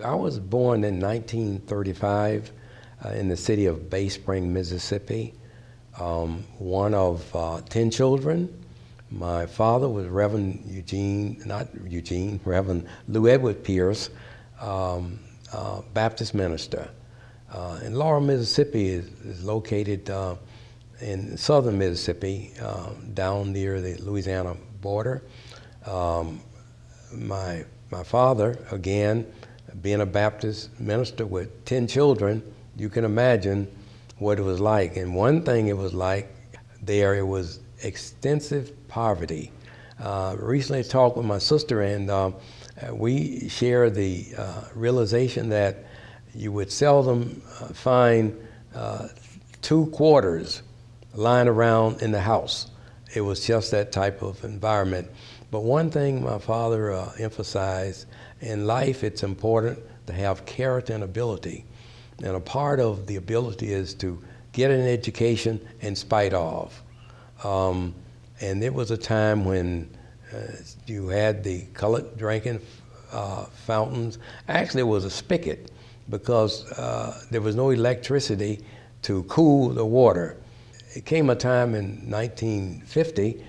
I was born in 1935 in the city of Bay Spring, Mississippi, one of 10 children. My father was Reverend Reverend Edward Pierce, Baptist minister. And Laurel, Mississippi is located in southern Mississippi, down near the Louisiana border. My father, again, being a Baptist minister with 10 children, you can imagine what it was like. And one thing it was like there, it was extensive poverty. Recently talked with my sister, and we share the realization that you would seldom find 2 quarters lying around in the house. It was just that type of environment. But one thing my father emphasized, in life it's important to have character and ability. And a part of the ability is to get an education in spite of. And there was a time when you had the colored drinking fountains. Actually, it was a spigot because there was no electricity to cool the water. It came a time in 1950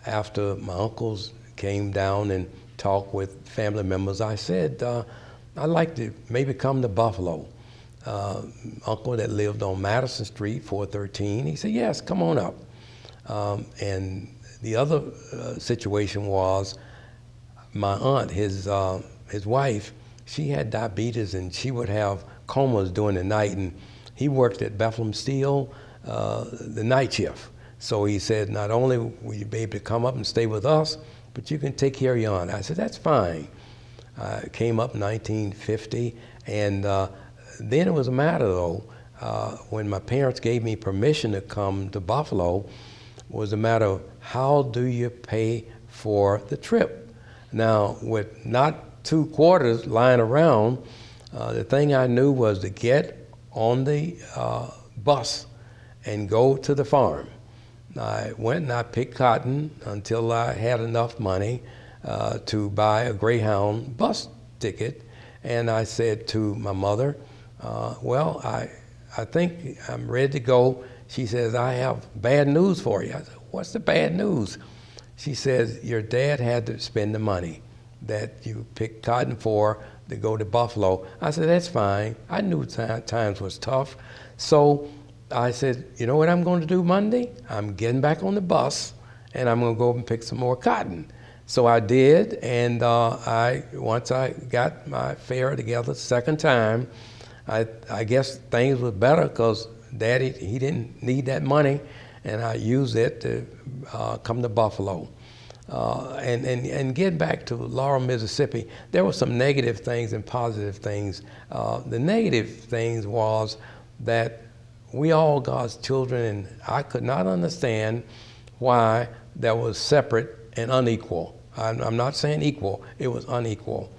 after my uncles came down and talked with family members. I said, I'd like to maybe come to Buffalo. Uncle that lived on Madison Street, 413, he said, yes, come on up. And the other situation was my aunt, his wife, she had diabetes and she would have comas during the night, and he worked at Bethlehem Steel, the night shift. So he said, not only will you be able to come up and stay with us, but you can take care of your aunt. I said, that's fine. I came up in 1950, and then it was a matter, though, when my parents gave me permission to come to Buffalo, was a matter of how do you pay for the trip? Now, with not 2 quarters lying around, the thing I knew was to get on the bus and go to the farm. I went and I picked cotton until I had enough money to buy a Greyhound bus ticket. And I said to my mother, well, I think I'm ready to go. She says, I have bad news for you. I said, what's the bad news? She says, your dad had to spend the money that you picked cotton for to go to Buffalo. I said, that's fine. I knew times was tough. So I said, you know what I'm going to do Monday? I'm getting back on the bus and I'm going to go and pick some more cotton. So I did, and once I got my fare together the second time, I guess things were better because Daddy, he didn't need that money, and I used it to come to Buffalo. And get back to Laurel, Mississippi, there were some negative things and positive things. The negative things was that we all God's children, and I could not understand why that was separate and unequal. I'm not saying equal, it was unequal.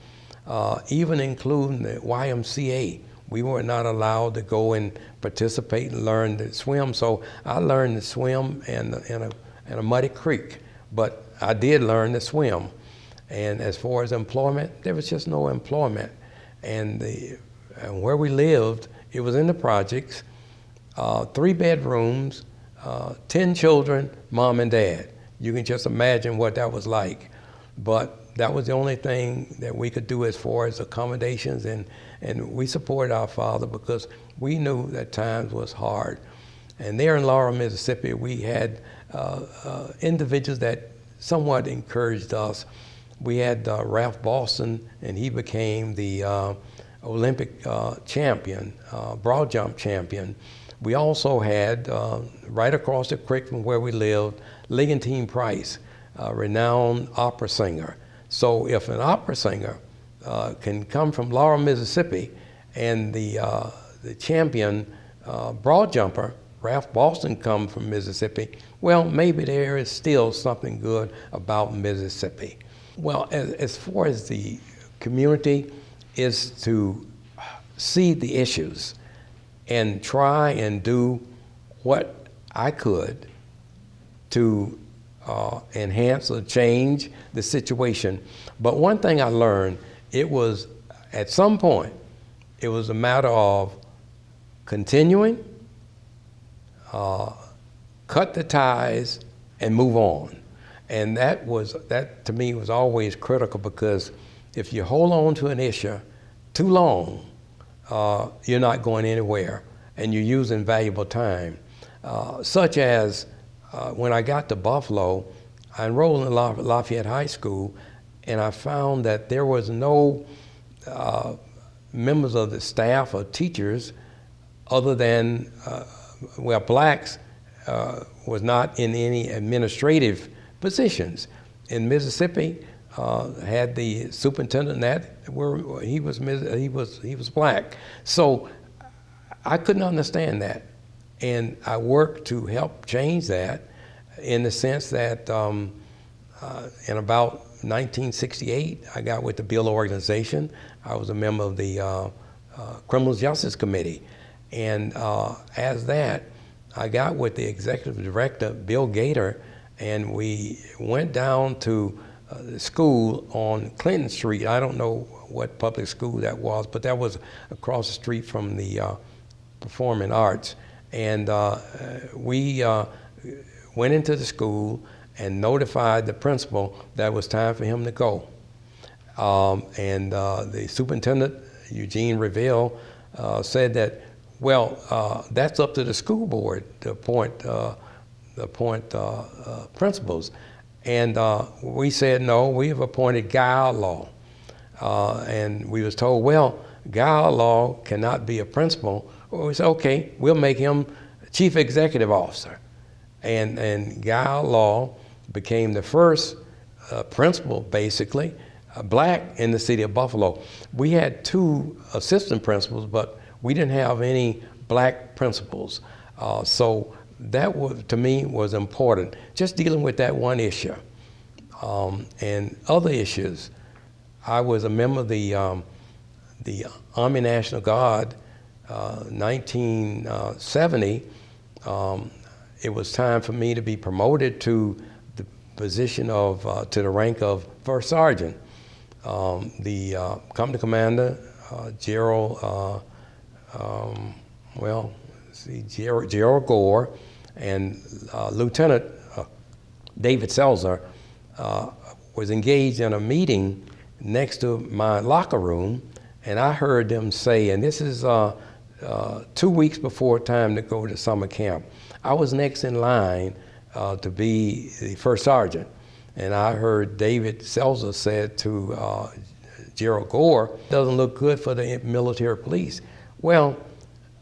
Even including the YMCA, we were not allowed to go and participate and learn to swim. So I learned to swim in a muddy creek, but I did learn to swim. And as far as employment, there was just no employment. And where we lived, it was in the projects, 3 bedrooms, 10 children, mom and dad. You can just imagine what that was like. But that was the only thing that we could do as far as accommodations, and we supported our father because we knew that times was hard. And there in Laurel, Mississippi, we had individuals that somewhat encouraged us. We had Ralph Boston, and he became the Olympic champion, broad jump champion. We also had, right across the creek from where we lived, Leontine Price, a renowned opera singer. So if an opera singer can come from Laurel, Mississippi, and the champion broad jumper, Ralph Boston, come from Mississippi, well, maybe there is still something good about Mississippi. Well, as far as the community is to see the issues and try and do what I could to enhance or change the situation. But one thing I learned, it was At some point, it was a matter of continuing, cut the ties, and move on. And that to me was always critical, because if you hold on to an issue too long, you're not going anywhere, and you're using valuable time. Such as when I got to Buffalo, I enrolled in Lafayette High School, and I found that there was no members of the staff or teachers other than, blacks was not in any administrative positions. In Mississippi, had the superintendent that where he was black. So I couldn't understand that, and I worked to help change that, in the sense that in about 1968, I got with the Bill organization. I was a member of the Criminal Justice Committee, and as that, I got with the executive director, Bill Gator, and we went down to the school on Clinton Street. I don't know what public school that was, but that was across the street from the Performing Arts. And we went into the school and notified the principal that it was time for him to go. And the superintendent, Eugene L, said that, well, that's up to the school board to appoint principals. And we said, no, we have appointed Guy Law. And we was told, well, Guy Law cannot be a principal. Well, we said, okay, we'll make him chief executive officer. And Guy Law became the first principal, basically, black in the city of Buffalo. We had 2 assistant principals, but we didn't have any black principals. So that was, to me, was important, just dealing with that one issue. And other issues, I was a member of the Army National Guard, 1970. It was time for me to be promoted to the position of, to the rank of first sergeant. The company commander, Gerald Gore, and Lieutenant David Selzer was engaged in a meeting next to my locker room, and I heard them say, and this is 2 weeks before time to go to summer camp. I was next in line to be the first sergeant, and I heard David Selzer said to Gerald Gore, doesn't look good for the military police. Well,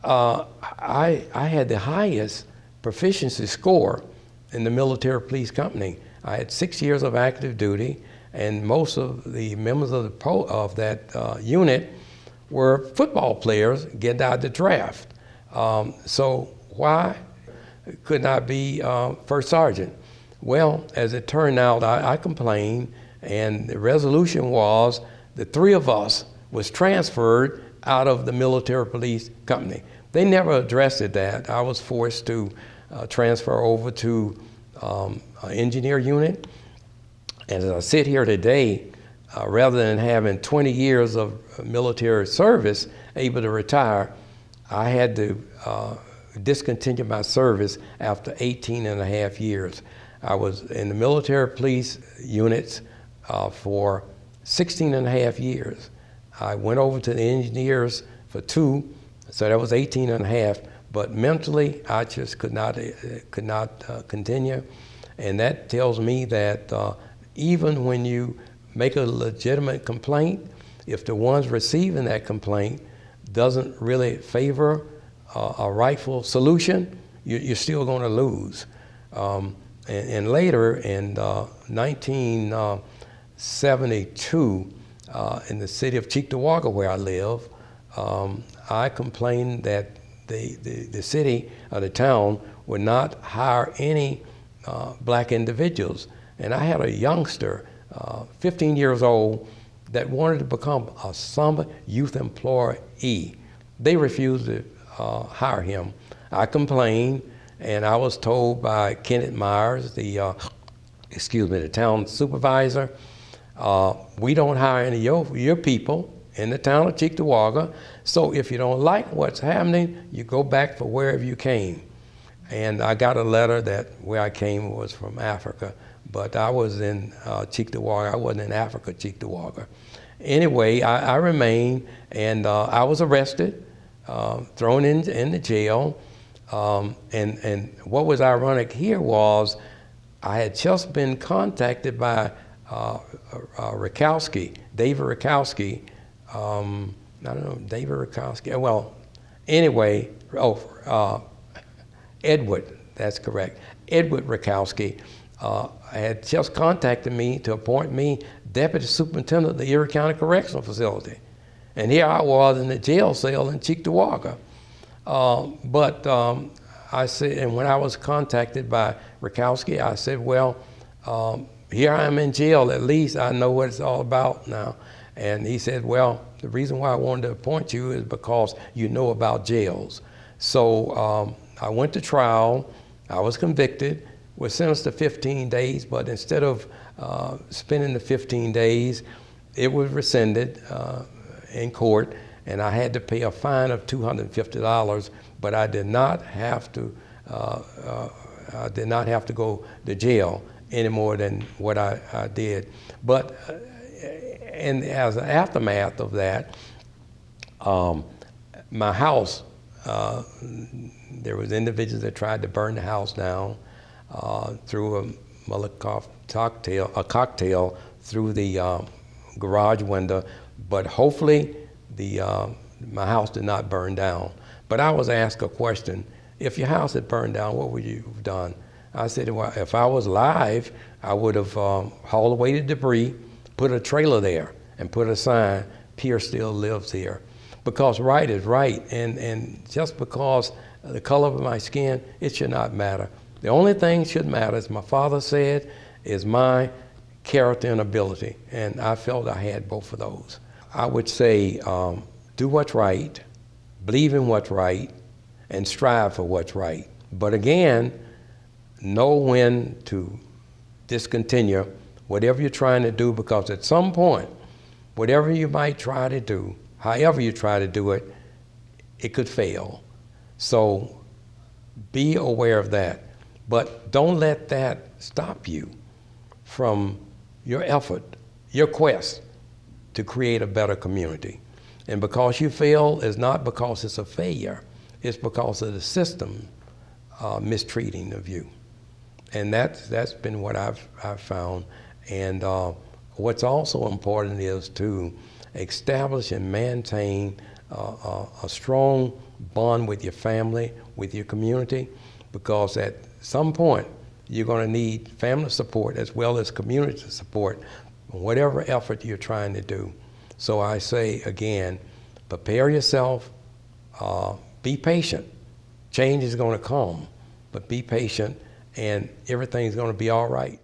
I had the highest proficiency score in the military police company. I had 6 years of active duty, and most of the members of that unit were football players getting out of the draft. So why couldn't I be first sergeant? Well, as it turned out, I complained, and the resolution was the 3 of us was transferred out of the military police company. They never addressed that. I was forced to transfer over to an engineer unit. And as I sit here today, rather than having 20 years of military service, able to retire, I had to discontinue my service after 18 and a half years. I was in the military police units for 16 and a half years. I went over to the engineers for 2, so that was 18 and a half, but mentally I just could not continue. And that tells me that even when you make a legitimate complaint, if the ones receiving that complaint doesn't really favor a rightful solution, you're still going to lose. And later in 1972, in the city of Cheektowaga, where I live, I complained that the city or the town would not hire any black individuals. And I had a youngster, 15 years old, that wanted to become a summer youth employee. They refused to hire him. I complained, and I was told by Kenneth Myers, the town supervisor, we don't hire any of your people, in the town of Cheektowaga. So if you don't like what's happening, you go back for wherever you came. And I got a letter that where I came was from Africa, but I was in Cheektowaga. I wasn't in Africa, Cheektowaga. Anyway, I remained, and I was arrested, thrown in the jail. And what was ironic here was I had just been contacted by Rakowski, David Rakowski. I don't know, David Rakowski. Well, anyway, Edward, that's correct. Edward Rakowski had just contacted me to appoint me Deputy Superintendent of the Erie County Correctional Facility. And here I was in the jail cell in Cheektowaga. But I said, and when I was contacted by Rakowski, I said, well, here I am in jail, at least I know what it's all about now. And he said, well, the reason why I wanted to appoint you is because you know about jails. So I went to trial, I was convicted, was sentenced to 15 days, but instead of spending the 15 days, it was rescinded in court, and I had to pay a fine of $250, but I did not have to go to jail any more than what I did. But and as an aftermath of that, my house, there was individuals that tried to burn the house down, threw a Molotov cocktail through the garage window, but hopefully my house did not burn down. But I was asked a question: if your house had burned down, what would you have done? I said, well, if I was alive, I would have hauled away the debris, put a trailer there, and put a sign, Pierce still lives here. Because right is right, and just because the color of my skin, it should not matter. The only thing should matter, as my father said, is my character and ability, and I felt I had both of those. I would say, do what's right, believe in what's right, and strive for what's right. But again, know when to discontinue whatever you're trying to do, because at some point, whatever you might try to do, however you try to do it, it could fail. So be aware of that. But don't let that stop you from your effort, your quest to create a better community. And because you fail is not because it's a failure, it's because of the system mistreating of you. And that's been what I've found. And what's also important is to establish and maintain a strong bond with your family, with your community, because at some point you're going to need family support as well as community support, whatever effort you're trying to do. So I say again, prepare yourself, be patient. Change is going to come, but be patient and everything's going to be all right.